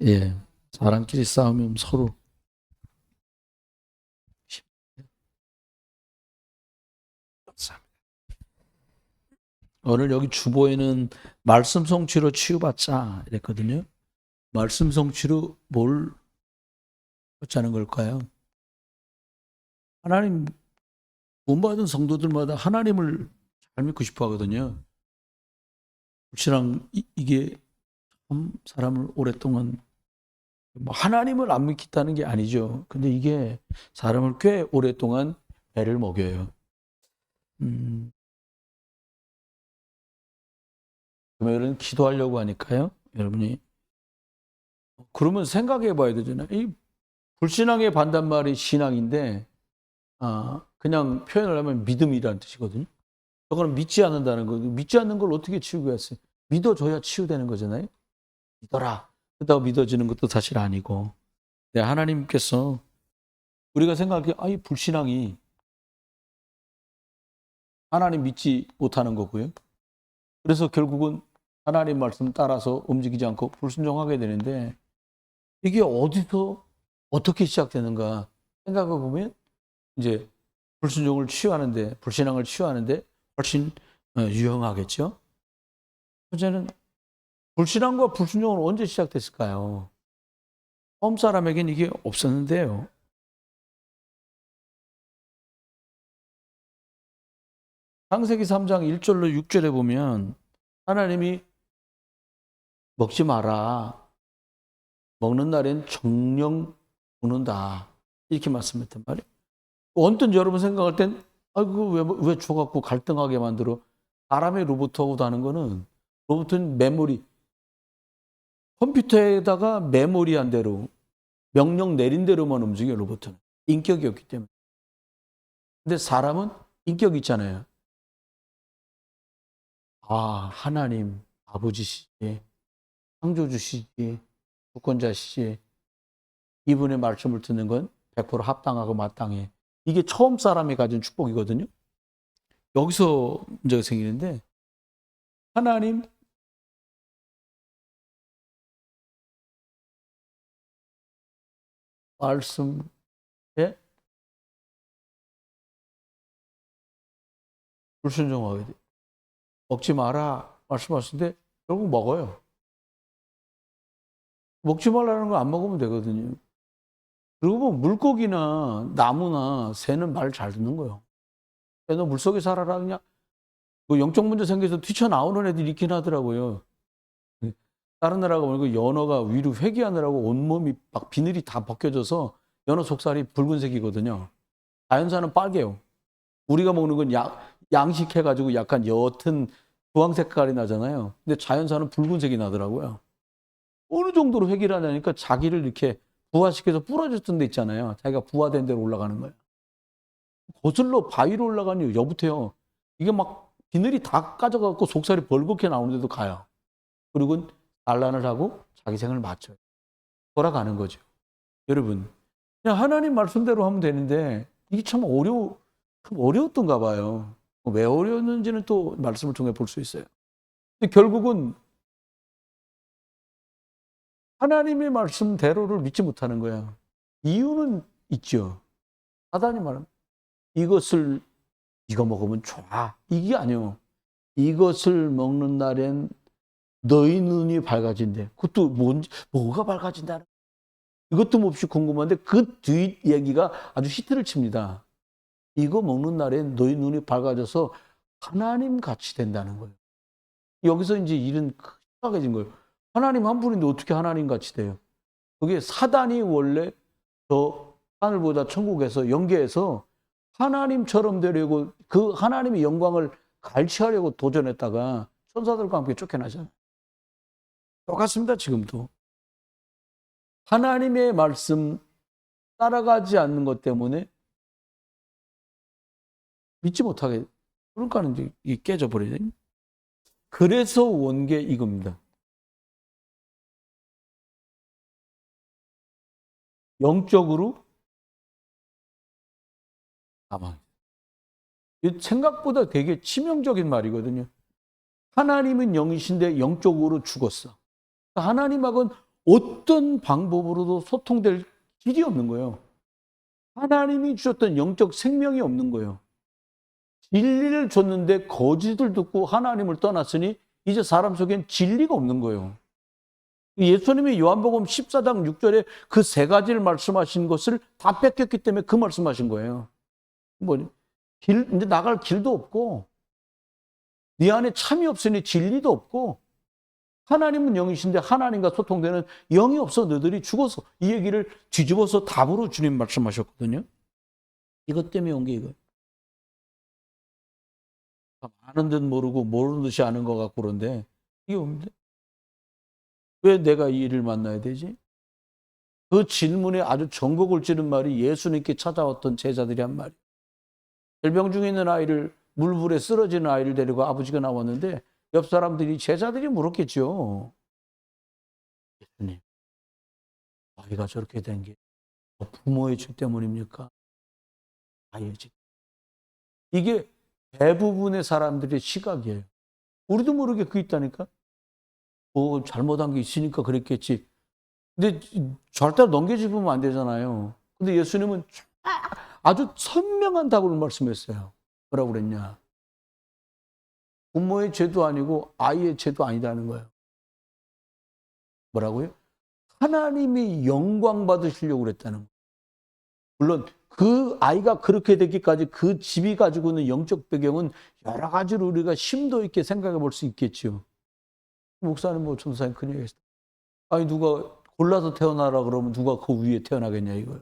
예, 사람끼리 싸우면 서로 오늘 여기 주보에는 말씀 성취로 치유받자 이랬거든요. 말씀 성취로 뭘 받자는 걸까요? 하나님 구원받은 성도들마다 하나님을 잘 믿고 싶어 하거든요. 불신앙 이게 참 사람을 오랫동안 뭐 하나님을 안 믿겠다는 게 아니죠. 근데 이게 사람을 꽤 오랫동안 배를 먹여요. 금요일은 기도하려고 하니까요. 여러분이 그러면 생각해 봐야 되잖아요. 이 불신앙의 반대말이 신앙인데 그냥 표현을 하면 믿음이라는 뜻이거든요. 저거는 믿지 않는다는 거. 믿지 않는 걸 어떻게 치유겠어요? 믿어줘야 치유되는 거잖아요. 믿어라. 그렇다고 믿어지는 것도 사실 아니고. 네, 하나님께서 우리가 생각해 이 불신앙이 하나님 믿지 못하는 거고요. 그래서 결국은 하나님 말씀 따라서 움직이지 않고 불순종하게 되는데 이게 어디서 어떻게 시작되는가 생각해 보면 이제 불순종을 치유하는데 불신앙을 치유하는데 훨씬 유용하겠죠. 문제는 불신앙과 불순종은 언제 시작됐을까요? 처음 사람에겐 이게 없었는데요. 창세기 3장 1절로 6절에 보면 하나님이 먹지 마라. 먹는 날엔 정령 죽는다. 이렇게 말씀했단 말이에요. 언뜻 여러분 생각할 땐 왜 줘갖고 갈등하게 만들어? 사람의 로봇하고도 하는 거는 로봇은 메모리, 컴퓨터에다가 메모리한 대로 명령 내린 대로만 움직여요. 로봇은 인격이 없기 때문에. 근데 사람은 인격이 있잖아요. 하나님 아버지시지, 창조주시지, 주권자시지, 이분의 말씀을 듣는 건 100% 합당하고 마땅해. 이게 처음 사람이 가진 축복이거든요. 여기서 문제가 생기는데 하나님 말씀에 불순종하게 돼. 먹지 마라 말씀하시는데 결국 먹어요. 먹지 말라는 거 안 먹으면 되거든요. 그리고 뭐 물고기나 나무나 새는 말 잘 듣는 거예요. 야, 너 물속에 살아라 그냥 뭐 영적 문제 생겨서 뛰쳐나오는 애들이 있긴 하더라고요. 다른 나라가 보니까 연어가 위로 회귀하느라고 온몸이 막 비늘이 다 벗겨져서 연어 속살이 붉은색이거든요. 자연산은 빨개요. 우리가 먹는 건 양식해가지고 약간 옅은 주황 색깔이 나잖아요. 근데 자연산은 붉은색이 나더라고요. 어느 정도로 회귀를 하냐니까 자기를 이렇게 부화시켜서 부러졌던 데 있잖아요. 자기가 부화된 데로 올라가는 거예요. 거슬러 바위로 올라가니 여부터요. 이게 막 비늘이 다 까져갖고 속살이 벌겋게 나오는데도 가요. 그리고 반란을 하고 자기 생을 맞춰요. 돌아가는 거죠. 여러분, 그냥 하나님 말씀대로 하면 되는데 이게 참 어려웠던가 봐요. 왜 어려웠는지는 또 말씀을 통해 볼 수 있어요. 근데 결국은 하나님의 말씀대로를 믿지 못하는 거야. 이유는 있죠. 사단이 말하면 이거 먹으면 좋아. 이게 아니요. 이것을 먹는 날엔 너희 눈이 밝아진대. 그것도 뭐가 밝아진다는 이것도 몹시 궁금한데 그 뒤 얘기가 아주 히트를 칩니다. 이거 먹는 날엔 너희 눈이 밝아져서 하나님 같이 된다는 거예요. 여기서 이제 일은 심각해진 거예요. 하나님 한 분인데 어떻게 하나님 같이 돼요? 그게 사단이 원래 저 하늘보다 천국에서 연계해서 하나님처럼 되려고 그 하나님의 영광을 갈취하려고 도전했다가 천사들과 함께 쫓겨나잖아요. 똑같습니다, 지금도. 하나님의 말씀 따라가지 않는 것 때문에 믿지 못하게, 그러니까는 이제 이게 깨져버리죠. 그래서 온 게 이겁니다. 영적으로 사망. 생각보다 되게 치명적인 말이거든요. 하나님은 영이신데 영적으로 죽었어. 하나님하고는 어떤 방법으로도 소통될 길이 없는 거예요. 하나님이 주셨던 영적 생명이 없는 거예요. 진리를 줬는데 거짓을 듣고 하나님을 떠났으니 이제 사람 속엔 진리가 없는 거예요. 예수님이 요한복음 14장 6절에 그 세 가지를 말씀하신 것을 다 뺏겼기 때문에 그 말씀하신 거예요. 이제 나갈 길도 없고, 네 안에 참이 없으니 진리도 없고, 하나님은 영이신데 하나님과 소통되는 영이 없어 너희들이 죽어서, 이 얘기를 뒤집어서 답으로 주님 말씀하셨거든요. 이것 때문에 온 게 이거예요. 아는 듯 모르고 모르는 듯이 아는 것 같고 그런데 이게 없는데 왜 내가 이 일을 만나야 되지? 그 질문에 아주 전곡을 찌른 말이 예수님께 찾아왔던 제자들이 한 말이에요. 질병 중에 있는 아이를, 물불에 쓰러지는 아이를 데리고 아버지가 나왔는데 옆 사람들이, 제자들이 물었겠죠. 예수님, 아이가 저렇게 된 게 부모의 죄 때문입니까? 아이의 죄. 이게 대부분의 사람들의 시각이에요. 우리도 모르게 그 있다니까? 잘못한 게 있으니까 그랬겠지. 근데 절대 넘겨짚으면 안 되잖아요. 근데 예수님은 아주 선명한 답을 말씀했어요. 뭐라고 그랬냐? 부모의 죄도 아니고 아이의 죄도 아니다는 거예요. 뭐라고요? 하나님이 영광 받으시려고 그랬다는 거예요. 물론 그 아이가 그렇게 되기까지 그 집이 가지고 있는 영적 배경은 여러 가지로 우리가 심도 있게 생각해 볼 수 있겠죠. 목사님, 전도사님 그 얘기 했어요. 아니, 누가 골라서 태어나라 그러면 누가 그 위에 태어나겠냐 이거예요.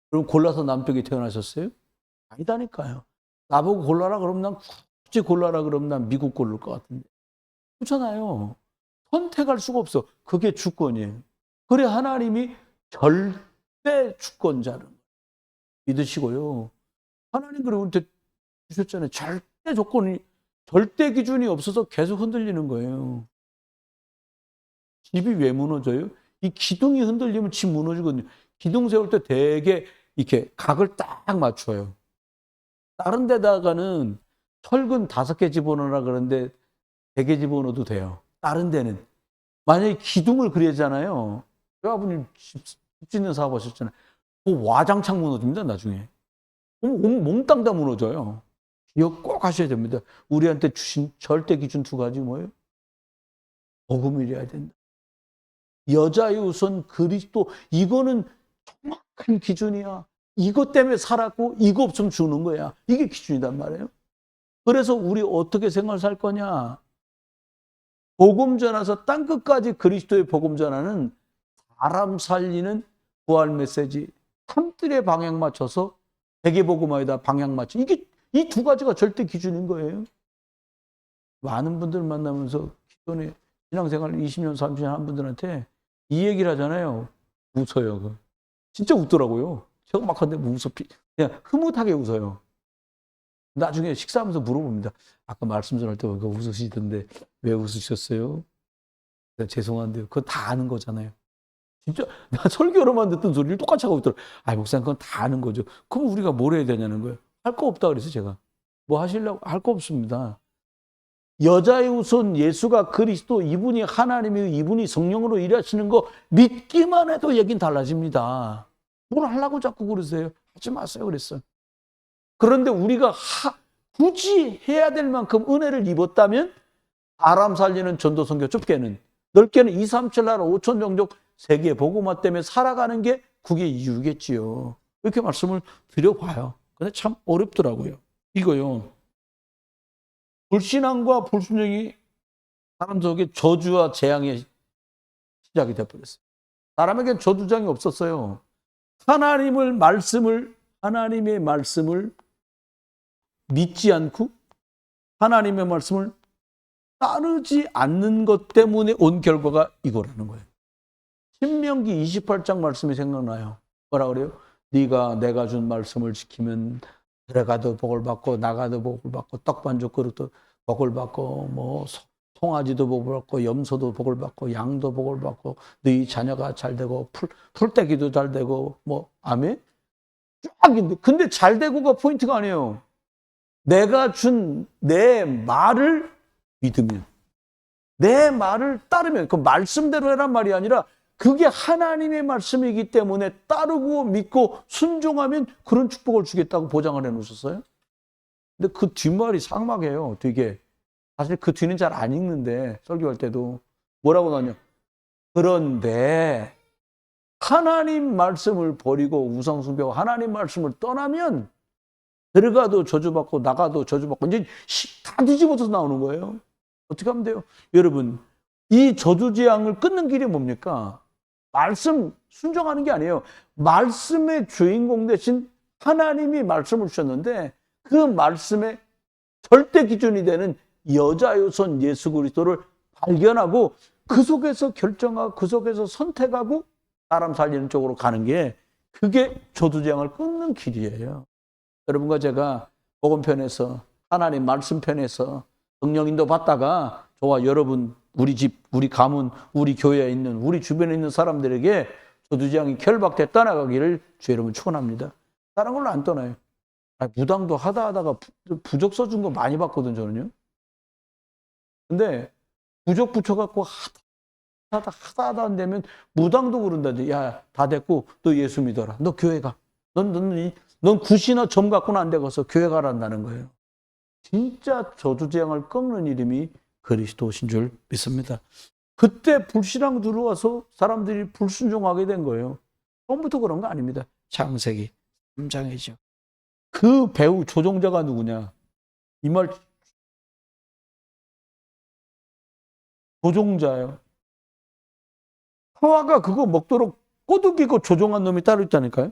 그럼 골라서 남쪽에 태어나셨어요? 아니다니까요. 나보고 골라라 그러면 난 굳이 골라라 그러면 난 미국 고를 것 같은데. 그렇잖아요. 선택할 수가 없어. 그게 주권이에요. 그래 하나님이 절대 주권자는 믿으시고요. 하나님 그리고 우리한테 주셨잖아요. 절대 조건이, 절대 기준이 없어서 계속 흔들리는 거예요. 집이 왜 무너져요? 이 기둥이 흔들리면 집 무너지거든요. 기둥 세울 때 되게 이렇게 각을 딱 맞춰요. 다른 데다가는 철근 5개 집어넣으라 그러는데 100개 집어넣어도 돼요. 다른 데는. 만약에 기둥을 그리잖아요. 아버님 집 짓는 사업 하셨잖아요. 그 와장창 무너집니다, 나중에. 몽땅 다 무너져요. 기억 꼭 하셔야 됩니다. 우리한테 주신 절대 기준 2가지 뭐예요? 복음이래야 된다. 여자의 우선 그리스도, 이거는 정확한 기준이야. 이것 때문에 살았고 이거 없으면 죽는 거야. 이게 기준이단 말이에요. 그래서 우리 어떻게 생활 살 거냐? 복음 전하서 땅끝까지 그리스도의 복음 전하는 사람 살리는 부활 메시지, 삶들의 방향 맞춰서 세계 복음화에다 방향 맞춰. 이게 이 2가지가 절대 기준인 거예요. 많은 분들 만나면서 기존에 신앙생활 20년, 30년 한 분들한테 이 얘기를 하잖아요. 웃어요. 진짜 웃더라고요. 제가 막 하는데 웃어. 그냥 흐뭇하게 웃어요. 나중에 식사하면서 물어봅니다. 아까 말씀 전할 때 웃으시던데 왜 웃으셨어요? 죄송한데요. 그건 다 아는 거잖아요. 진짜 나 설교로만 듣던 소리를 똑같이 하고 있더라고요. 목사님 그건 다 아는 거죠. 그럼 우리가 뭘 해야 되냐는 거예요. 할 거 없다 그래서 제가. 뭐 하시려고? 할 거 없습니다. 여자의 우선 예수가 그리스도, 이분이 하나님이고 이분이 성령으로 일하시는 거 믿기만 해도 얘긴 달라집니다. 뭘 하려고 자꾸 그러세요? 하지 마세요 그랬어요. 그런데 우리가 굳이 해야 될 만큼 은혜를 입었다면 사람 살리는 전도 선교, 좁게는 넓게는 2, 3, 7 나라 5천 종족 세계 복음화 때문에 살아가는 게 그게 이유겠지요. 이렇게 말씀을 드려봐요. 근데 참 어렵더라고요. 이거요. 불신앙과 불순종이 사람 속에 저주와 재앙의 시작이 되어버렸어요. 사람에겐 저주장이 없었어요. 하나님의 말씀을 믿지 않고 하나님의 말씀을 따르지 않는 것 때문에 온 결과가 이거라는 거예요. 신명기 28장 말씀이 생각나요. 뭐라 그래요? 네가 내가 준 말씀을 지키면 들어가도 복을 받고 나가도 복을 받고 떡반죽 그릇도 복을 받고 뭐 송아지도 복을 받고 염소도 복을 받고 양도 복을 받고 네 자녀가 잘 되고 풀떼기도 잘 되고 뭐 아멘? 쫙 있는데 근데 잘 되고가 포인트가 아니에요. 내가 준 내 말을 믿으면 내 말을 따르면 그 말씀대로 해란 말이 아니라 그게 하나님의 말씀이기 때문에 따르고 믿고 순종하면 그런 축복을 주겠다고 보장을 해놓으셨어요. 근데 그 뒷말이 삭막해요. 되게. 사실 그 뒤는 잘 안 읽는데 설교할 때도 뭐라고 나냐. 그런데 하나님 말씀을 버리고 우상숭배하고 하나님 말씀을 떠나면 들어가도 저주받고 나가도 저주받고 이제 다 뒤집어서 나오는 거예요. 어떻게 하면 돼요? 여러분, 이 저주재앙을 끊는 길이 뭡니까? 말씀 순종하는 게 아니에요. 말씀의 주인공 대신 하나님이 말씀을 주셨는데 그 말씀의 절대 기준이 되는 여자의 손 예수 그리스도를 발견하고 그 속에서 결정하고 그 속에서 선택하고 사람 살리는 쪽으로 가는 게 그게 저주재앙을 끊는 길이에요. 여러분과 제가 복음편에서 하나님 말씀편에서 성령인도 받다가 저와 여러분 우리 집, 우리 가문, 우리 교회에 있는 우리 주변에 있는 사람들에게 저주재앙이 결박돼 떠나가기를 주 여러분 축원합니다. 다른 걸로 안 떠나요. 무당도 하다가 부적 써준 거 많이 봤거든 저는요. 근데 부적 붙여갖고 하다 안 되면 무당도 그런다지. 야, 다 됐고 너 예수 믿어라. 너 교회 가. 넌 굿이나 점 갖고는 안 되고서 교회 가란다는 거예요. 진짜 저주재앙을 꺾는 이름이 그리스도신 줄 믿습니다. 그때 불신앙 들어와서 사람들이 불순종하게 된 거예요. 처음부터 그런 거 아닙니다. 창세기 3장이죠. 그 배우 조종자가 누구냐? 이 말 조종자예요. 하와가 그거 먹도록 꼬드기고 조종한 놈이 따로 있다니까요.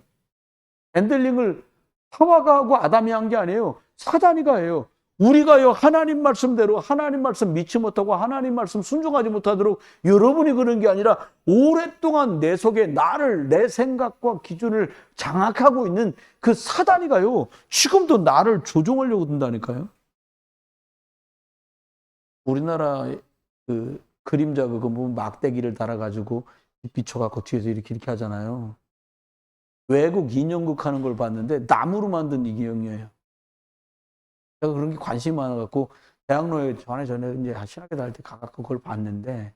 핸들링을 하와가 하고 아담이 한 게 아니에요. 사단이가 해요. 우리가요 하나님 말씀대로 하나님 말씀 믿지 못하고 하나님 말씀 순종하지 못하도록 여러분이 그런 게 아니라 오랫동안 내 속에 나를 내 생각과 기준을 장악하고 있는 그 사단이가요 지금도 나를 조종하려고 든다니까요. 우리나라 그 그림자 그거 보면 막대기를 달아가지고 비춰갖고 뒤에서 이렇게 하잖아요. 외국 인형극 하는 걸 봤는데 나무로 만든 인형이에요. 제가 그런 게 관심이 많아갖고 대학로에 전에 이제 신학교 다닐 때 가갖고 그걸 봤는데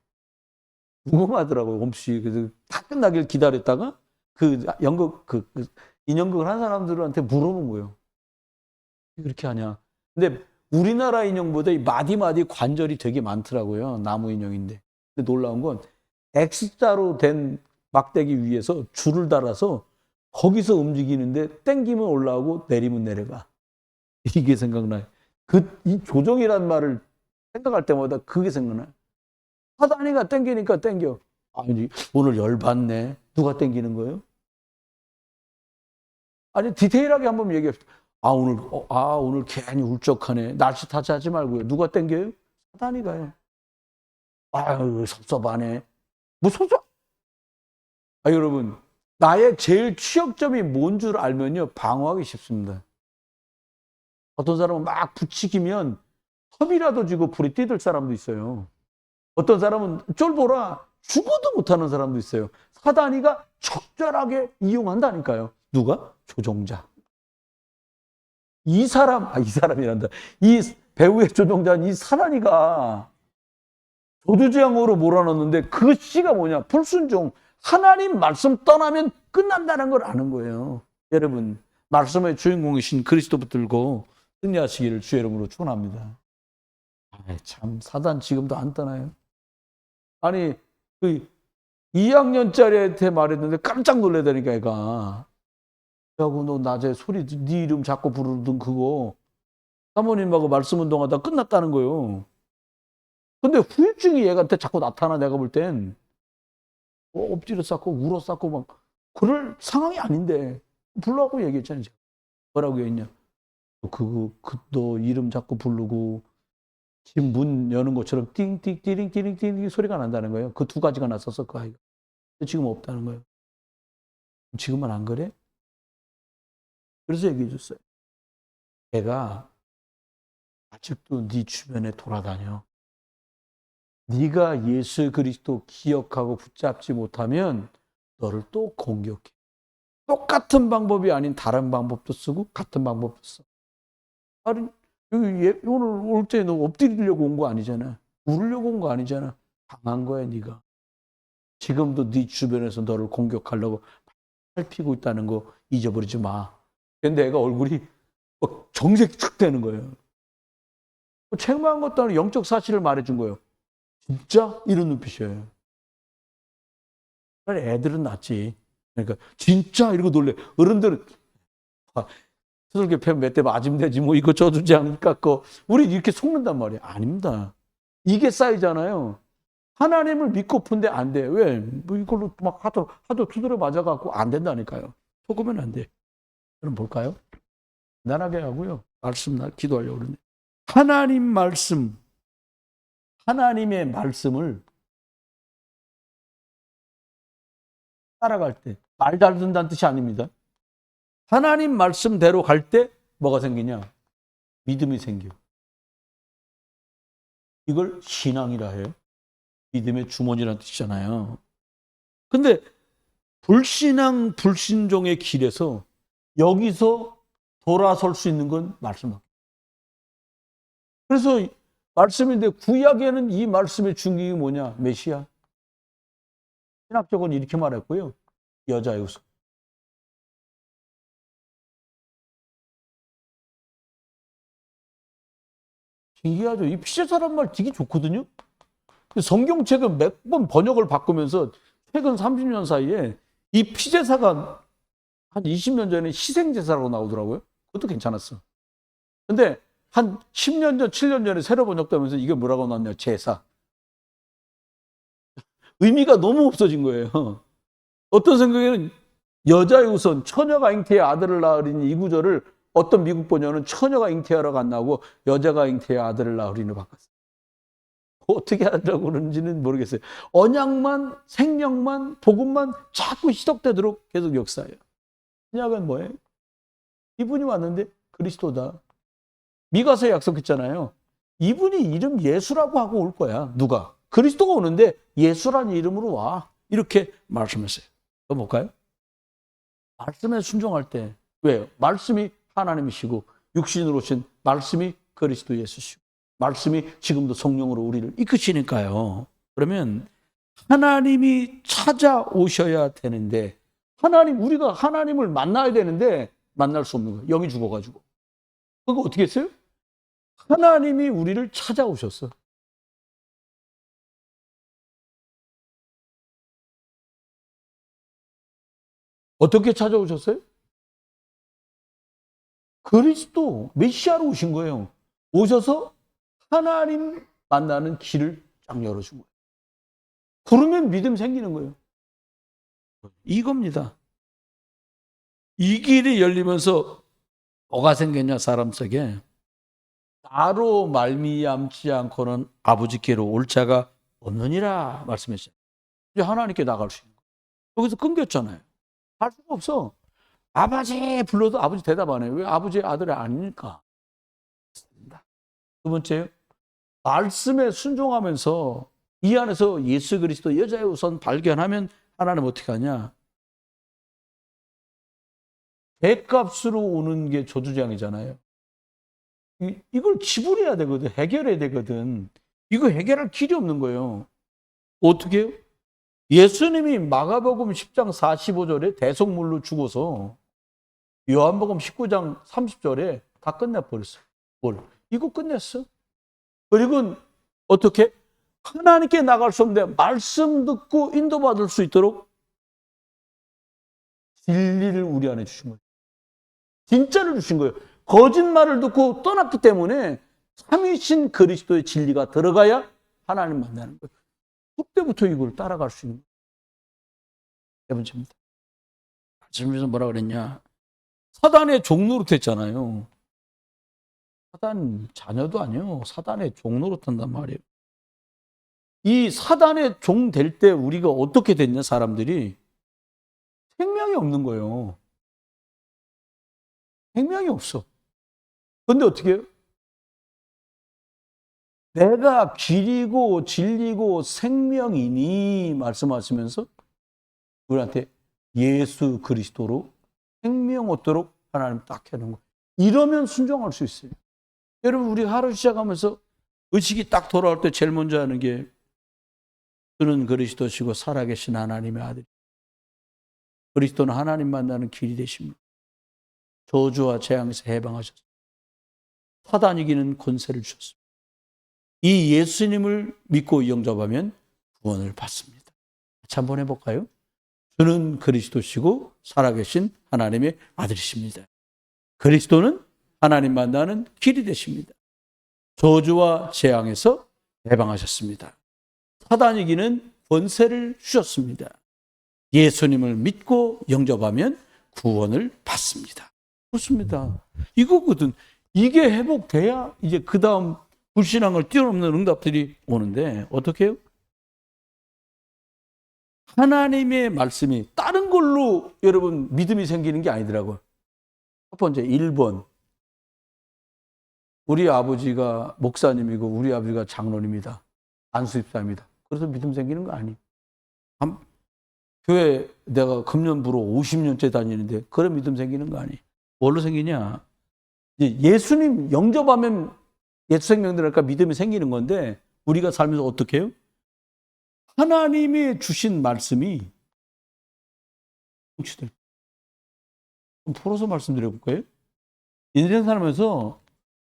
궁금하더라고요. 곰씨. 그래서 다 끝나길 기다렸다가 그 연극 그 인형극을 한 사람들한테 물어본 거예요. 왜 그렇게 하냐? 근데 우리나라 인형보다 이 마디마디 관절이 되게 많더라고요. 나무 인형인데. 근데 놀라운 건 X자로 된 막대기 위에서 줄을 달아서 거기서 움직이는데 땡기면 올라오고 내리면 내려가. 이게 생각나요. 이 조종이란 말을 생각할 때마다 그게 생각나요. 사단이가 땡기니까 땡겨. 아니, 오늘 열받네. 누가 땡기는 거예요? 아니, 디테일하게 한번 얘기합시다. 오늘 괜히 울적하네. 날씨 탓하지 하지 말고요. 누가 땡겨요? 사단이가요. 아유, 섭섭하네. 뭐 섭섭? 여러분, 나의 제일 취약점이 뭔 줄 알면요. 방어하기 쉽습니다. 어떤 사람은 막 부치기면 섭이라도 지고 불이 뛰들 사람도 있어요. 어떤 사람은 쫄보라 죽어도 못하는 사람도 있어요. 사단이가 적절하게 이용한다니까요. 누가? 조종자. 이 사람이란다. 이 배우의 조종자는 이 사단이가 저주재앙으로 몰아넣는데 그 씨가 뭐냐? 불순종. 하나님 말씀 떠나면 끝난다는 걸 아는 거예요. 여러분, 말씀의 주인공이신 그리스도 붙들고 승리하시기를 주의 이름으로 축원합니다. 참 사단 지금도 안 떠나요. 아니 그 2학년짜리한테 말했는데 깜짝 놀래다니까 애가. 야구 너 낮에 소리 네 이름 자꾸 부르던 그거 사모님하고 말씀 운동하다 끝났다는 거예요. 근데 후유증이 얘한테 자꾸 나타나. 내가 볼 땐 엎드려 쌓고 울어 쌓고 막 그럴 상황이 아닌데 불러갖고 얘기했잖아요. 뭐라고 했냐? 너 이름 자꾸 부르고 집 문 여는 것처럼 띵띵띵띵띵띵 소리가 난다는 거예요. 그 두 가지가 났었어 그 아이가. 지금 없다는 거예요. 지금은 안 그래? 그래서 얘기해 줬어요. 걔가 아직도 네 주변에 돌아다녀. 네가 예수 그리스도 기억하고 붙잡지 못하면 너를 또 공격해. 똑같은 방법이 아닌 다른 방법도 쓰고 같은 방법도 써. 아니, 오늘 올 때 너 엎드리려고 온 거 아니잖아. 울으려고 온 거 아니잖아. 당한 거야 네가. 지금도 네 주변에서 너를 공격하려고 살피고 있다는 거 잊어버리지 마. 근데 애가 얼굴이 정색이 툭 되는 거예요. 책망한 것도 아니고 영적 사실을 말해준 거예요. 진짜? 이런 눈빛이에요. 애들은 낫지. 그러니까 진짜 이러고 놀래. 어른들은 수술기 몇 대 맞으면 되지 뭐 이거 줘주지 않을까. 우리 이렇게 속는단 말이에요. 아닙니다. 이게 쌓이잖아요. 하나님을 믿고 푼데 안 돼. 왜? 뭐 이걸로 막 하도 두드려 맞아갖고 안 된다니까요. 속으면 안 돼. 그럼 볼까요? 간단하게 하고요. 말씀 기도하려고 그러네. 하나님 말씀, 하나님의 말씀을 따라갈 때, 말 잘 듣는다는 뜻이 아닙니다. 하나님 말씀대로 갈 때 뭐가 생기냐? 믿음이 생겨. 이걸 신앙이라 해요. 믿음의 주머니라는 뜻이잖아요. 근데 불신앙, 불신종의 길에서 여기서 돌아설 수 있는 건 말씀밖에. 그래서 말씀인데 구약에는 이 말씀의 중심이 뭐냐? 메시아. 신학적으로는 이렇게 말했고요. 여자의 우선. 신기하죠? 이 피제사란 말 되게 좋거든요. 성경책은 몇 번 번역을 바꾸면서 최근 30년 사이에 이 피제사가 한 20년 전에 희생제사라고 나오더라고요. 그것도 괜찮았어. 근데 한 10년 전, 7년 전에 새로 번역되면서 이게 뭐라고 나왔냐? 제사. 의미가 너무 없어진 거예요. 어떤 생각에는 여자의 우선, 처녀가 잉태해 아들을 낳으리니 이 구절을 어떤 미국 번역은 처녀가 잉태하라고 안 나오고 여자가 잉태해 아들을 낳으리니 바꿨어요. 어떻게 하려고 그러는지는 모르겠어요. 언약만, 생명만, 복음만 자꾸 희석되도록 계속 역사해요. 언약은 뭐예요? 이분이 왔는데 그리스도다. 미가서 약속했잖아요. 이분이 이름 예수라고 하고 올 거야. 누가? 그리스도가 오는데 예수라는 이름으로 와. 이렇게 말씀했어요. 또 볼까요? 말씀에 순종할 때 왜요? 말씀이 하나님이시고 육신으로 오신 말씀이 그리스도 예수시고 말씀이 지금도 성령으로 우리를 이끄시니까요. 그러면 하나님이 찾아오셔야 되는데 우리가 하나님을 만나야 되는데 만날 수 없는 거예요. 영이 죽어가지고. 그거 어떻게 했어요? 하나님이 우리를 찾아오셨어. 어떻게 찾아오셨어요? 그리스도 메시아로 오신 거예요. 오셔서 하나님 만나는 길을 쫙 열어준 거예요. 그러면 믿음 생기는 거예요. 이겁니다. 이 길이 열리면서 뭐가 생겼냐? 사람 속에 나로 말미암지 않고는 아버지께로 올 자가 없느니라 말씀했어요. 이제 하나님께 나갈 수 있는 거예요. 여기서 끊겼잖아요. 할 수가 없어. 아버지 불러도 아버지 대답 안 해요. 왜? 아버지의 아들이 아니니까. 두 번째요. 말씀에 순종하면서 이 안에서 예수 그리스도 여자의 우선 발견하면 하나님 어떻게 하냐? 배값으로 오는 게 저주장이잖아요. 이걸 지불해야 되거든. 해결해야 되거든. 이거 해결할 길이 없는 거예요. 어떻게 해요? 예수님이 마가복음 10장 45절에 대속물로 죽어서 요한복음 19장 30절에 다 끝내버렸어요. 뭘? 이거 끝냈어. 그리고 어떻게? 하나님께 나갈 수 없는데 말씀 듣고 인도받을 수 있도록 진리를 우리 안에 주신 거예요. 진짜를 주신 거예요. 거짓말을 듣고 떠났기 때문에 참이신 그리스도의 진리가 들어가야 하나님 만나는 거예요. 그때부터 이걸 따라갈 수 있는 거예요. 세 번째입니다. 말씀에서 뭐라 그랬냐? 사단의 종노릇 했잖아요. 사단 자녀도 아니에요. 사단의 종노릇 한단 말이에요. 이 사단의 종 될 때 우리가 어떻게 됐냐? 사람들이 생명이 없는 거예요. 생명이 없어. 그런데 어떻게 해요? 내가 길이고 진리고 생명이니 말씀하시면서 우리한테 예수 그리스도로 생명 얻도록 하나님 딱 해놓은 거예요. 이러면 순종할 수 있어요. 여러분 우리 하루 시작하면서 의식이 딱 돌아올 때 제일 먼저 하는 게 주는 그리스도시고 살아계신 하나님의 아들. 그리스도는 하나님 만나는 길이 되십니다. 저주와 재앙에서 해방하셨습니다. 사단 이기는 권세를 주셨습니다. 이 예수님을 믿고 영접하면 구원을 받습니다. 같이 한번 해볼까요? 주는 그리스도시고 살아계신 하나님의 아들이십니다. 그리스도는 하나님 만나는 길이 되십니다. 저주와 재앙에서 해방하셨습니다. 사단 이기는 권세를 주셨습니다. 예수님을 믿고 영접하면 구원을 받습니다. 그렇습니다. 이거거든. 이게 회복돼야 이제 그 다음 불신앙을 뛰어넘는 응답들이 오는데 어떻게 해요? 하나님의 말씀이 다른 걸로 여러분 믿음이 생기는 게 아니더라고요. 첫 번째 1번. 우리 아버지가 목사님이고 우리 아버지가 장로님이다. 안수집사입니다. 그래서 믿음 생기는 거 아니에요. 교회 내가 금년부로 50년째 다니는데 그런 믿음 생기는 거 아니에요. 뭘로 생기냐? 예수님 영접하면 예수 생명들할까 믿음이 생기는 건데 우리가 살면서 어떻게 해요? 하나님이 주신 말씀이 성취될. 좀 풀어서 말씀드려 볼까요? 인생 살면서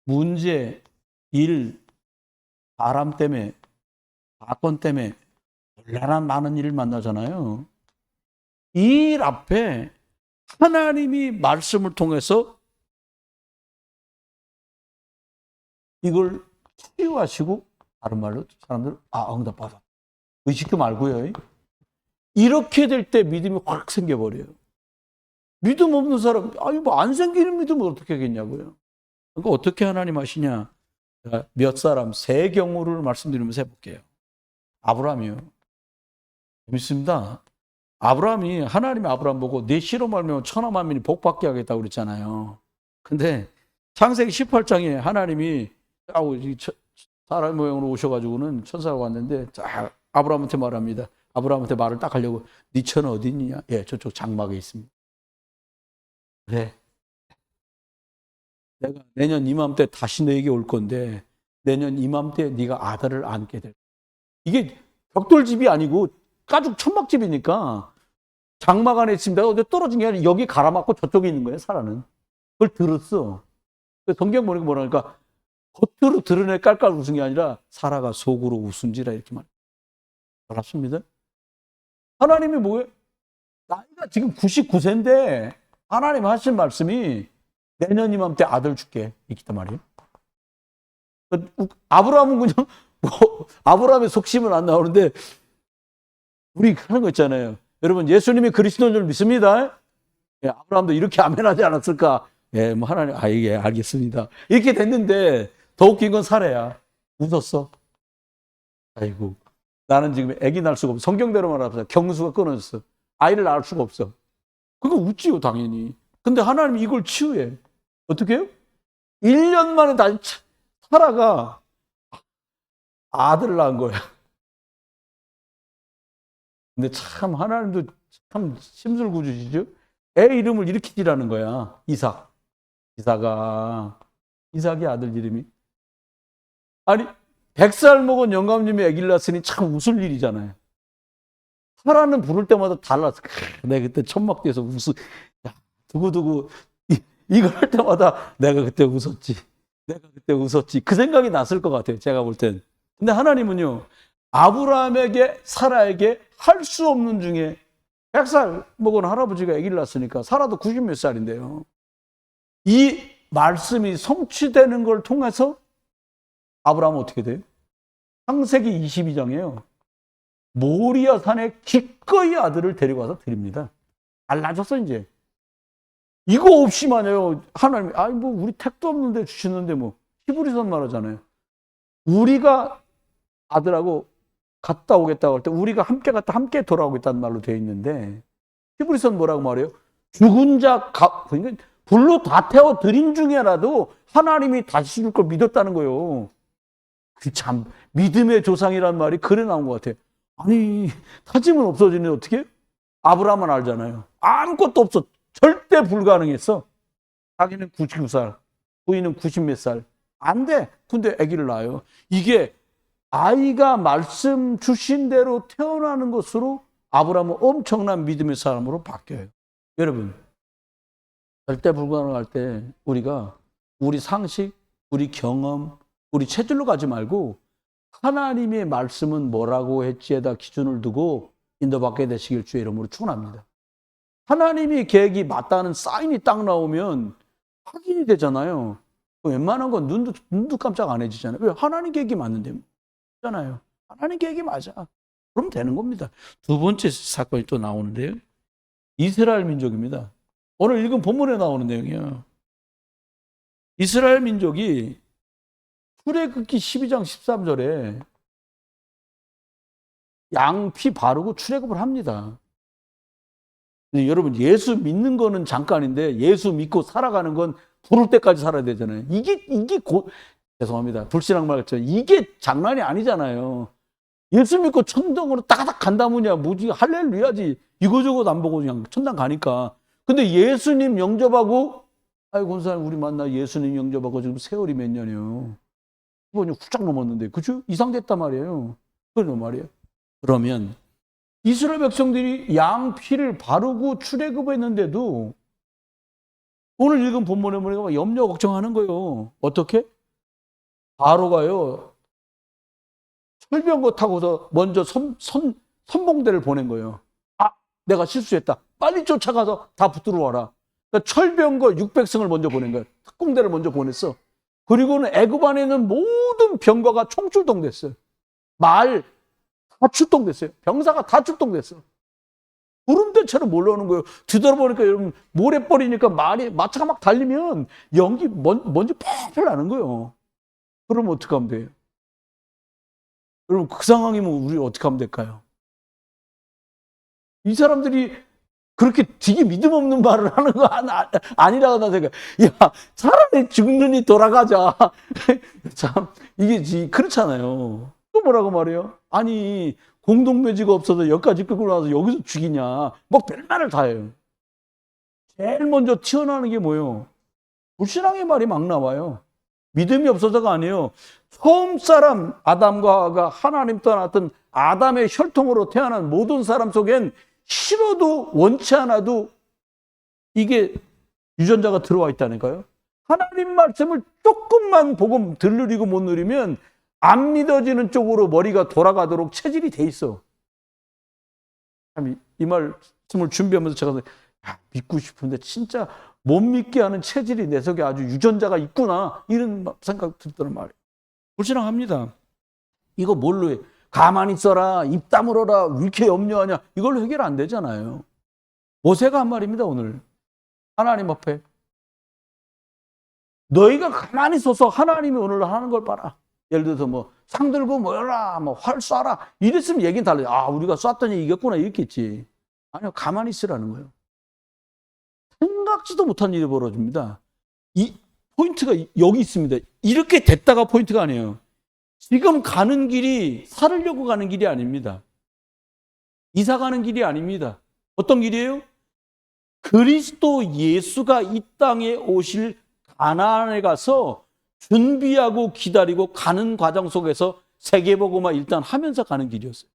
문제, 일, 바람 때문에, 사건 때문에 얼마나 많은 일을 만나잖아요. 이 일 앞에 하나님이 말씀을 통해서 이걸 치유하시고, 다른 말로 사람들 응답받아. 의식도 말고요. 이렇게 될 때 믿음이 확 생겨버려요. 믿음 없는 사람, 뭐 안 생기는 믿음을 어떻게 하겠냐고요. 그러니까 어떻게 하나님 하시냐? 몇 사람, 세 경우를 말씀드리면서 해볼게요. 아브라함이요. 재밌습니다. 아브라함이 하나님이 아브라함 보고 내 씨로 말미암아 천하 만민이 복받게 하겠다고 그랬잖아요. 근데 창세기 18장에 하나님이 사람 모양으로 오셔가지고는 천사가 왔는데 아브라함한테 말합니다. 아브라함한테 말을 딱 하려고 네 처는 어디 있느냐? 예, 저쪽 장막에 있습니다. 그래. 내가 내년 이맘때 다시 너에게 올 건데 내년 이맘때 네가 아들을 안게 될. 이게 벽돌집이 아니고 가죽 천막집이니까 장막 안에 있습니다. 어디 떨어진 게 아니라 여기 갈아맞고 저쪽에 있는 거예요, 사라는. 그걸 들었어. 성경 보니까 뭐라니까 겉으로 드러내 깔깔 웃은 게 아니라 사라가 속으로 웃은지라 이렇게 말해요. 알았습니다. 하나님이 뭐예요? 나이가 지금 99세인데 하나님 하신 말씀이 내년 이맘때 아들 줄게 있단 말이에요. 아브라함은 그냥 아브라함의 속심은 안 나오는데 우리 하는 거 있잖아요. 여러분 예수님이 그리스도인 줄 믿습니다. 예, 아브라함도 이렇게 아멘하지 않았을까? 예, 뭐 하나님 예, 알겠습니다. 이렇게 됐는데 더 웃긴 건 사례야. 웃었어. 아이고 나는 지금 아기 낳을 수가 없어. 성경대로만 합시다. 경수가 끊어졌어. 아이를 낳을 수가 없어. 그거 웃지요 당연히. 근데 하나님이 이걸 치유해. 어떻게 해요? 1년 만에 다시 사라가 아들을 낳은 거야. 근데 참 하나님도 참 심술구주시죠. 애 이름을 이렇게 지라는 거야. 이삭. 이삭이 아들 이름이. 아니 100살 먹은 영감님이 아기를 낳았으니 참 웃을 일이잖아요. 사라는 부를 때마다 달랐어. 내가 그때 천막 뒤에서 두고두고 이걸 할 때마다 내가 그때 웃었지. 그 생각이 났을 것 같아요. 제가 볼 땐. 근데 하나님은요. 아브라함에게 사라에게 할 수 없는 중에 100살 먹은 할아버지가 아기를 낳았으니까 사라도 90몇 살인데요. 이 말씀이 성취되는 걸 통해서 아브라함은 어떻게 돼요? 창세기 22장에요. 모리아 산에 기꺼이 아들을 데려가서 드립니다. 달라졌어 이제. 이거 없이 만약에 하나님이 뭐 우리 택도 없는데 주시는데 뭐 히브리서는 말하잖아요. 우리가 아들하고 갔다 오겠다고 할 때 우리가 함께 갔다 함께 돌아오겠다는 말로 되어 있는데 히브리서는 뭐라고 말해요? 죽은 자 그러니까 불로 다 태워 드린 중에라도 하나님이 다시 줄 걸 믿었다는 거예요. 참 믿음의 조상이란 말이 그래 나온 것 같아요. 아니 다짐은 없어지는데 어떻게 해요? 아브라함은 알잖아요. 아무것도 없어. 절대 불가능했어. 자기는 99살, 부인은 90몇 살. 안 돼. 근데 아기를 낳아요. 이게 아이가 말씀 주신 대로 태어나는 것으로 아브라함은 엄청난 믿음의 사람으로 바뀌어요. 여러분, 절대 불가능할 때 우리가 우리 상식, 우리 경험, 우리 체질로 가지 말고 하나님의 말씀은 뭐라고 했지에다 기준을 두고 인도받게 되시길 주의 이름으로 축원합니다. 하나님의 계획이 맞다는 사인이 딱 나오면 확인이 되잖아요. 웬만한 건 눈도 깜짝 안 해지잖아요. 왜? 하나님 계획이 맞는데 잖아요. 하나님 계획이 맞아. 그럼 되는 겁니다. 두 번째 사건이 또 나오는데요. 이스라엘 민족입니다. 오늘 읽은 본문에 나오는 내용이에요. 이스라엘 민족이 출애굽기 12장 13절에 양피 바르고 출애굽을 합니다. 근데 여러분, 예수 믿는 거는 잠깐인데 예수 믿고 살아가는 건 부를 때까지 살아야 되잖아요. 죄송합니다. 불신앙 말 같죠. 이게 장난이 아니잖아요. 예수 믿고 천당으로 따닥 간다면야 뭐지, 할렐루야지. 이거저거 안 보고 그냥 천당 가니까. 근데 예수님 영접하고, 아이고, 권사님 우리 만나 예수님 영접하고 지금 세월이 몇 년이요. 15년 훌쩍 넘었는데, 그죠? 이상됐단 말이에요. 그런 말이에요. 그러면 이스라엘 백성들이 양 피를 바르고 출애굽했는데도 오늘 읽은 본문에 보니까 염려 걱정하는 거예요. 어떻게? 바로가요, 철병거 타고서 먼저 선봉대를 보낸 거예요. 아, 내가 실수했다. 빨리 쫓아가서 다 붙들어 와라. 그러니까 철병거 600승을 먼저 보낸 거예요. 특공대를 먼저 보냈어. 그리고는 애굽 안에 있는 모든 병거가 총출동됐어요. 말 다 출동됐어요. 병사가 다 출동됐어. 구름대처럼 몰려오는 거예요. 뒤돌아보니까 여러분, 모래벌이니까 마차가 막 달리면 먼지 펄펄 나는 거예요. 그러면 어떻게 하면 돼요? 여러분, 그 상황이면 우리 어떻게 하면 될까요? 이 사람들이 그렇게 되게 믿음 없는 말을 하는 거 아니라고 나 생각해. 야, 차라리 죽느니 돌아가자. 참, 이게 그렇잖아요. 또 뭐라고 말해요? 아니, 공동묘지가 없어서 여기까지 끌고 나와서 여기서 죽이냐. 막 별말을 다 해요. 제일 먼저 튀어나오는 게 뭐예요? 불신앙의 말이 막 나와요. 믿음이 없어서가 아니에요. 처음 사람 아담과 하와가 하나님 떠났던 아담의 혈통으로 태어난 모든 사람 속엔 싫어도 원치 않아도 이게 유전자가 들어와 있다니까요. 하나님 말씀을 조금만 보고 들으리고 못 누리면 안 믿어지는 쪽으로 머리가 돌아가도록 체질이 돼 있어. 이 말씀을 준비하면서 제가 믿고 싶은데 진짜 못 믿게 하는 체질이 내 속에 아주 유전자가 있구나, 이런 생각 들더란 말이에요. 불신앙합니다. 이거 뭘로 해? 가만히 있어라, 입 다물어라, 왜 이렇게 염려하냐, 이걸로 해결 안 되잖아요. 모세가 한 말입니다. 오늘 하나님 앞에 너희가 가만히 있어서 하나님이 오늘 하는 걸 봐라. 예를 들어서 뭐 상 들고 모여라, 뭐 활 쏴라, 이랬으면 얘기는 달라요. 아, 우리가 쐈더니 이겼구나, 이랬겠지. 아니요, 가만히 있으라는 거예요. 생각지도 못한 일이 벌어집니다. 이 포인트가 여기 있습니다. 이렇게 됐다가 포인트가 아니에요. 지금 가는 길이 살으려고 가는 길이 아닙니다. 이사 가는 길이 아닙니다. 어떤 길이에요? 그리스도 예수가 이 땅에 오실 가나안에 가서 준비하고 기다리고 가는 과정 속에서 세계복음화 일단 하면서 가는 길이었어요.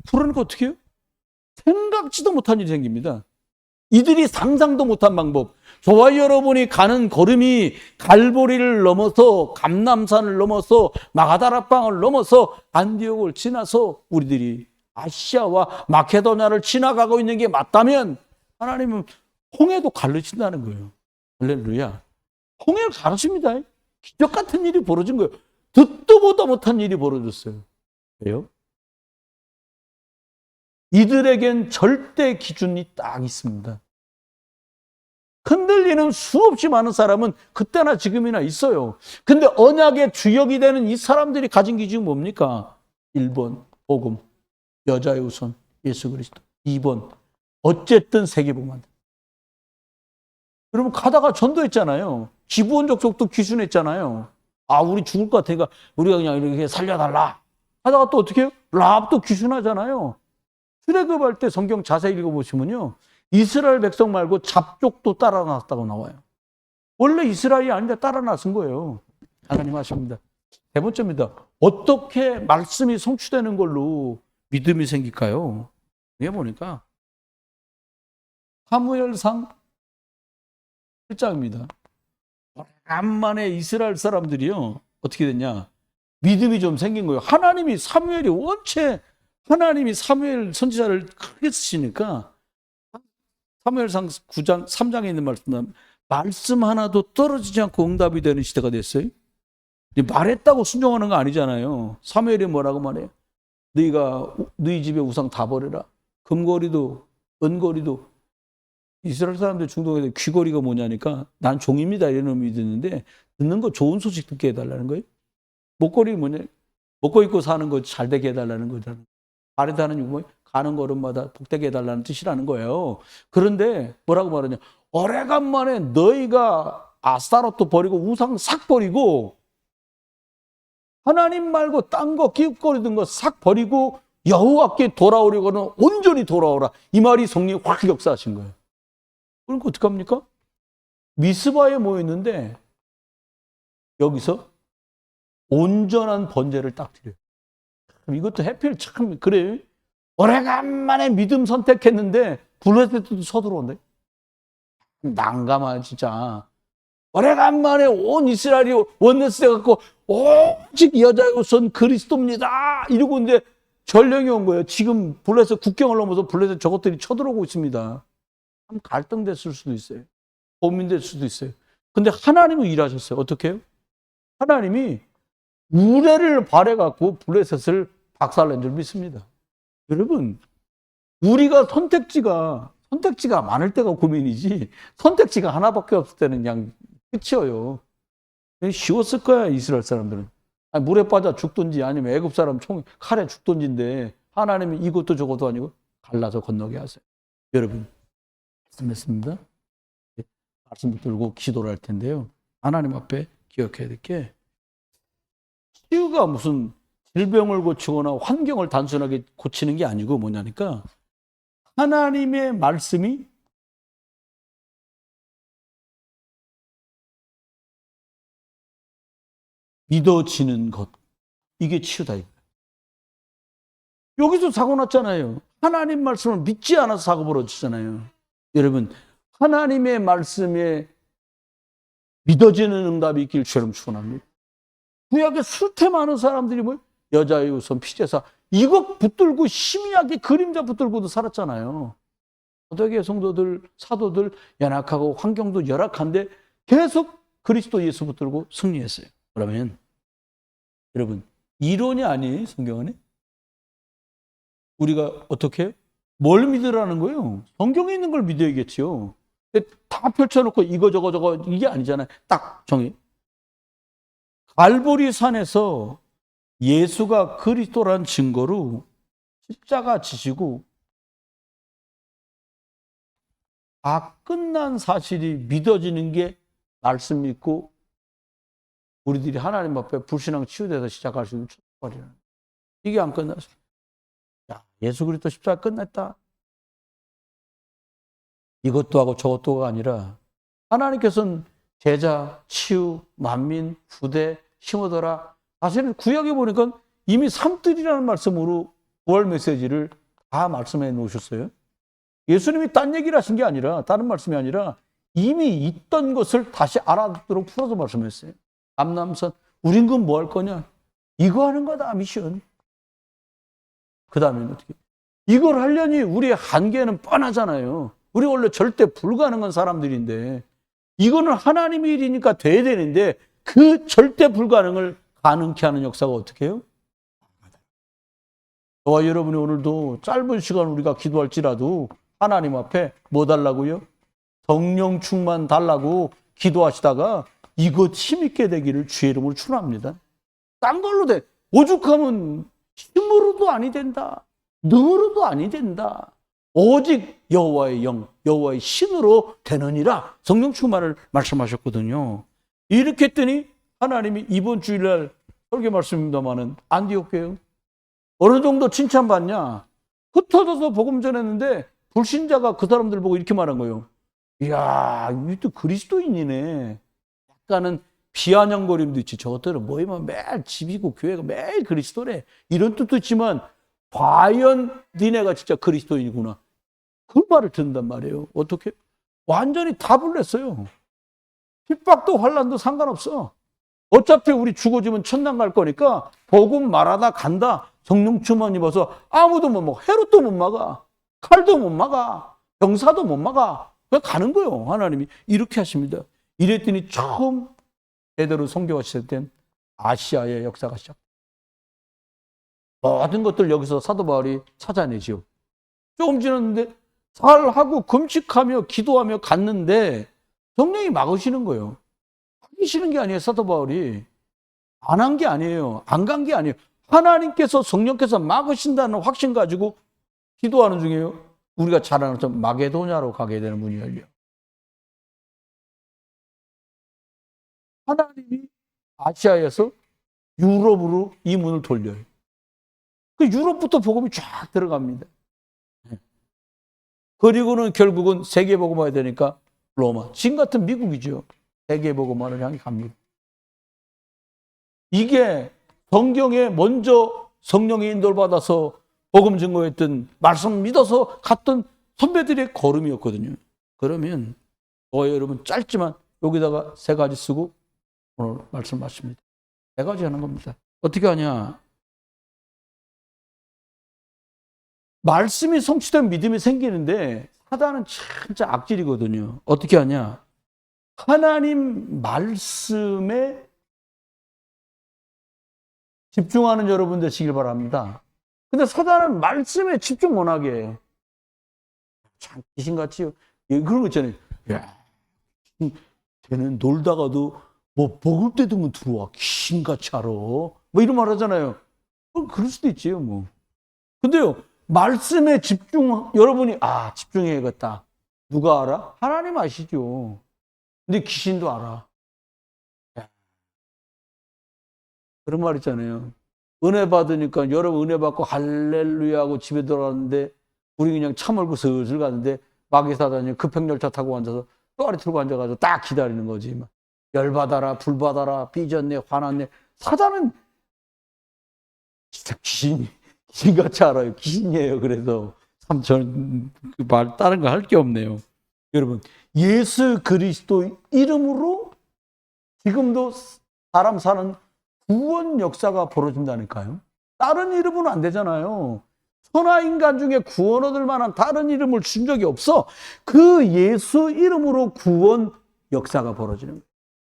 그러니까 어떻게 해요? 생각지도 못한 일이 생깁니다. 이들이 상상도 못한 방법. 저와 여러분이 가는 걸음이 갈보리를 넘어서 감람산을 넘어서 마가다락방을 넘어서 안디옥을 지나서 우리들이 아시아와 마케도냐를 지나가고 있는 게 맞다면 하나님은 홍해도 가르친다는 거예요. 할렐루야. 홍해를 가르칩니다. 기적 같은 일이 벌어진 거예요. 듣도 보다 못한 일이 벌어졌어요. 왜요? 이들에겐 절대 기준이 딱 있습니다. 흔들리는 수없이 많은 사람은 그때나 지금이나 있어요. 근데 언약의 주역이 되는 이 사람들이 가진 기준이 뭡니까? 1번, 복음. 여자의 우선, 예수 그리스도. 2번, 어쨌든 세계복음만. 여러분, 가다가 전도했잖아요. 기부원 족속도 귀순했잖아요. 아, 우리 죽을 것 같으니까 우리가 그냥 이렇게 살려달라. 하다가 또 어떻게 해요? 라합도 귀순하잖아요. 출애굽할 때 성경 자세히 읽어보시면요, 이스라엘 백성 말고 잡족도 따라 나왔다고 나와요. 원래 이스라엘이 아닌데 따라 나선 거예요. 하나님 하십니다. 세 번째입니다. 어떻게 말씀이 성취되는 걸로 믿음이 생길까요? 이게 보니까 사무엘상 7장입니다. 오래간만에 이스라엘 사람들이요, 어떻게 됐냐? 믿음이 좀 생긴 거예요. 하나님이 사무엘 선지자를 크게 쓰시니까 사무엘상 9장 3장에 있는 말씀 하나도 떨어지지 않고 응답이 되는 시대가 됐어요. 말했다고 순종하는 거 아니잖아요. 사무엘이 뭐라고 말해요? 너희 집에 우상 다 버려라. 금거리도 은거리도. 이스라엘 사람들 중동에 귀걸이가 뭐냐니까 난 종입니다 이런 의미 듣는데, 듣는 거 좋은 소식 듣게 해달라는 거예요. 목걸이 뭐냐? 먹고 입고 사는 거 잘 되게 해달라는 거잖아요. 발에다는 뭐 가는 걸음마다 복되게 해달라는 뜻이라는 거예요. 그런데 뭐라고 말하냐? 오래간만에 너희가 아스타롯도 버리고 우상 싹 버리고 하나님 말고 딴 거 기웃거리던 거 싹 버리고 여호와께 돌아오려고는 온전히 돌아오라. 이 말이 성령이 확 역사하신 거예요. 그러니까 어떡합니까? 미스바에 모였는데 여기서 온전한 번제를 딱 드려요. 이것도 해필 참 그래요. 오래간만에 믿음 선택했는데 블레셋도 서들어온대. 난감하 진짜. 오래간만에 온 이스라엘이 원내스 돼갖고 오직 여자의 우선 그리스도입니다 이러고 이제 전령이 온 거예요. 지금 블레셋 국경을 넘어서 블레셋 저것들이 쳐들어오고 있습니다. 참 갈등됐을 수도 있어요. 고민될 수도 있어요. 근데 하나님은 일하셨어요. 어떻게 해요? 하나님이 우레를 발해갖고 블레셋을 박살낸 줄 믿습니다. 여러분, 우리가 선택지가 많을 때가 고민이지 선택지가 하나밖에 없을 때는 그냥 끝이에요. 쉬웠을 거야 이스라엘 사람들은. 아니, 물에 빠져 죽든지 아니면 애굽 사람 칼에 죽든지인데 하나님이 이것도 저것도 아니고 갈라서 건너게 하세요. 여러분, 말씀했습니다. 말씀 붙들고 기도를 할 텐데요. 하나님 앞에 기억해야 될 게, 치유가 무슨 질병을 고치거나 환경을 단순하게 고치는 게 아니고 뭐냐니까 하나님의 말씀이 믿어지는 것, 이게 치유다. 여기서 사고 났잖아요. 하나님 말씀을 믿지 않아서 사고 벌어지잖아요. 여러분, 하나님의 말씀에 믿어지는 응답이 있길 주님 축원합니다. 구약에 수태 많은 사람들이 뭐 여자의 우선 피제사 이거 붙들고 심의하게 그림자 붙들고도 살았잖아요. 어떻게 성도들 사도들 연약하고 환경도 열악한데 계속 그리스도 예수 붙들고 승리했어요. 그러면 여러분, 이론이 아니에요. 성경 안에 우리가 어떻게 해요? 뭘 믿으라는 거예요? 성경에 있는 걸 믿어야겠죠. 다 펼쳐놓고 이거 저거 이게 아니잖아요. 딱 정해. 갈보리 산에서 예수가 그리스도란 증거로 십자가 지시고 다 끝난 사실이 믿어지는 게 말씀 믿고 우리들이 하나님 앞에 불신앙 치유돼서 시작할 수 있는 첫발이라는 거예요. 이게 안 끝났어요. 야, 예수 그리스도 십자가 끝냈다. 이것도 하고 저것도가 아니라 하나님께서는 제자, 치유, 만민, 후대, 심어더라. 사실은 구약에 보니까 이미 삼뜰이라는 말씀으로 부활 메시지를 다 말씀해 놓으셨어요. 예수님이 딴 얘기를 하신 게 아니라, 다른 말씀이 아니라 이미 있던 것을 다시 알아듣도록 풀어서 말씀했어요. 감남선, 우린 그건 뭐 할 거냐? 이거 하는 거다, 미션. 그 다음에는 어떻게? 이걸 하려니 우리의 한계는 뻔하잖아요. 우리 원래 절대 불가능한 사람들인데 이거는 하나님의 일이니까 돼야 되는데 그 절대 불가능을 가능케 하는 역사가 어떻게 해요? 저와 여러분이 오늘도 짧은 시간 우리가 기도할지라도 하나님 앞에 뭐 달라고요? 성령 충만 달라고 기도하시다가 이것 힘있게 되기를 주의 이름으로 축원합니다. 딴 걸로 돼. 오죽하면 힘으로도 아니 된다. 능으로도 아니 된다. 오직 여호와의 영, 여호와의 신으로 되느니라 성령 충만을 말씀하셨거든요. 이렇게 했더니 하나님이 이번 주일날 설교 말씀입니다마는 안디옥 교회 어느 정도 칭찬받냐? 흩어져서 복음 전했는데 불신자가 그 사람들 보고 이렇게 말한 거예요. 이야, 이또 그리스도인이네. 약간은 비아냥거림도 있지. 저것들은 모이면 매일 집이고 교회가 매일 그리스도래. 이런 뜻도 있지만 과연 니네가 진짜 그리스도인이구나. 그 말을 듣는단 말이에요. 어떻게? 완전히 답을 냈어요. 핍박도 환난도 상관없어. 어차피 우리 죽어지면 천당 갈 거니까 복음 말하다 간다. 성령 충만 입어서 아무도 못 막아. 헤롯도 못 막아. 칼도 못 막아. 병사도 못 막아. 그냥 가는 거예요. 하나님이 이렇게 하십니다. 이랬더니 처음 제대로 선교가 시작된 아시아의 역사가 시작. 모든 것들 여기서 사도 바울이 찾아내죠. 조금 지났는데 잘하고 금식하며 기도하며 갔는데 성령이 막으시는 거예요. 하기 싫은 게 아니에요. 사도 바울이 안 한 게 아니에요. 안 간 게 아니에요. 하나님께서 성령께서 막으신다는 확신 가지고 기도하는 중이에요. 우리가 잘 아는 마게도냐로 가게 되는 문이 열려. 하나님이 아시아에서 유럽으로 이 문을 돌려요. 그 유럽부터 복음이 쫙 들어갑니다. 그리고는 결국은 세계복음화가 되니까 로마. 지금 같은 미국이죠. 세계복음화를 향해 갑니다. 이게 성경에 먼저 성령의 인도를 받아서 복음 증거했던 말씀 믿어서 갔던 선배들의 걸음이었거든요. 그러면 여러분 짧지만 여기다가 3가지 쓰고 오늘 말씀 마칩니다. 3가지 하는 겁니다. 어떻게 하냐? 말씀이 성취된 믿음이 생기는데 사단은 진짜 악질이거든요. 어떻게 하냐? 하나님 말씀에 집중하는 여러분 되시길 바랍니다. 근데 사단은 말씀에 집중 못하게 해요. 참 귀신같이 그런 거 있잖아요. 야, 쟤는 놀다가도 뭐 먹을 때 되면 들어와. 귀신같이 알아. 뭐 이런 말 하잖아요. 그럴 수도 있지요, 뭐. 근데요, 말씀에 여러분이, 집중해야겠다. 누가 알아? 하나님 아시죠. 근데 귀신도 알아. 야, 그런 말 있잖아요. 은혜 받으니까 여러분 은혜 받고 할렐루야 하고 집에 들어갔는데 우리 그냥 차 몰고 슬슬 가는데 마귀사단이 급행열차 타고 앉아서 또아리 틀고 앉아가지고 딱 기다리는 거지. 열받아라, 불받아라, 삐졌네, 화났네. 사단은 진짜 귀신같이 알아요. 귀신이에요. 그래서 참 저는 그 말 다른 거 할 게 없네요. 여러분, 예수 그리스도 이름으로 지금도 사람 사는 구원 역사가 벌어진다니까요. 다른 이름은 안 되잖아요. 천하인간 중에 구원 얻을 만한 다른 이름을 준 적이 없어. 그 예수 이름으로 구원 역사가 벌어지는 거예요.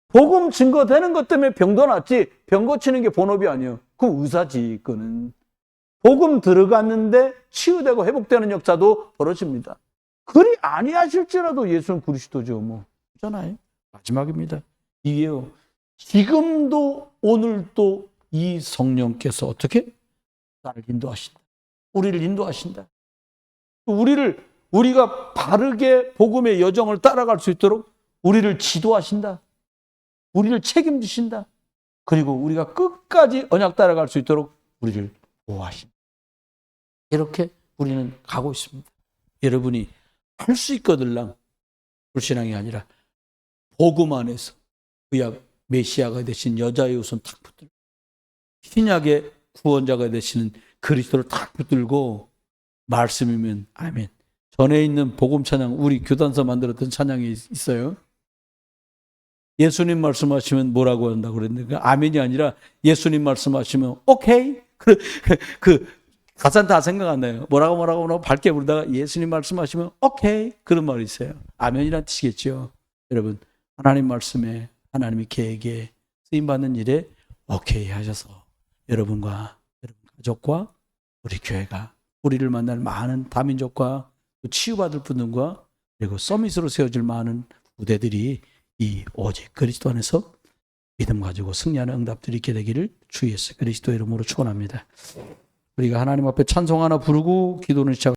복음 증거되는 것 때문에 병도 낫지 병 고치는 게 본업이 아니에요. 그 의사지. 그거는 복음 들어갔는데 치유되고 회복되는 역사도 벌어집니다. 그리 아니하실지라도 예수는 그리스도죠. 뭐 있잖아요. 마지막입니다. 이게요. 지금도 오늘도 이 성령께서 어떻게 나를 인도하신다. 우리를 인도하신다. 우리가 바르게 복음의 여정을 따라갈 수 있도록 우리를 지도하신다. 우리를 책임지신다. 그리고 우리가 끝까지 언약 따라갈 수 있도록 우리를 보호하신다. 이렇게 우리는 가고 있습니다. 여러분이 할 수 있거들랑 불신앙이 아니라 복음 안에서 구약 메시아가 되신 여자의 옷은 탁 붙들고 신약의 구원자가 되시는 그리스도를 탁 붙들고 말씀이면 아멘. 전에 있는 복음 찬양, 우리 교단서 만들었던 찬양이 있어요. 예수님 말씀하시면 뭐라고 한다고 그랬는데 아멘이 아니라 예수님 말씀하시면 오케이. 그 가사는 다 생각 안 나요. 뭐라고 밝게 부르다가 예수님 말씀하시면 오케이. 그런 말이 있어요. 아멘이란 뜻이겠죠. 여러분, 하나님 말씀에 하나님의 계획에 쓰임받는 일에 오케이 하셔서 여러분과 여러분 가족과 우리 교회가 우리를 만날 많은 다민족과 치유받을 분들과 그리고 서밋으로 세워질 많은 부대들이 이 오직 그리스도 안에서 믿음 가지고 승리하는 응답들이 있게 되기를 주 예수 그리스도 이름으로 축원합니다. 우리가 하나님 앞에 찬송 하나 부르고 기도는 시작.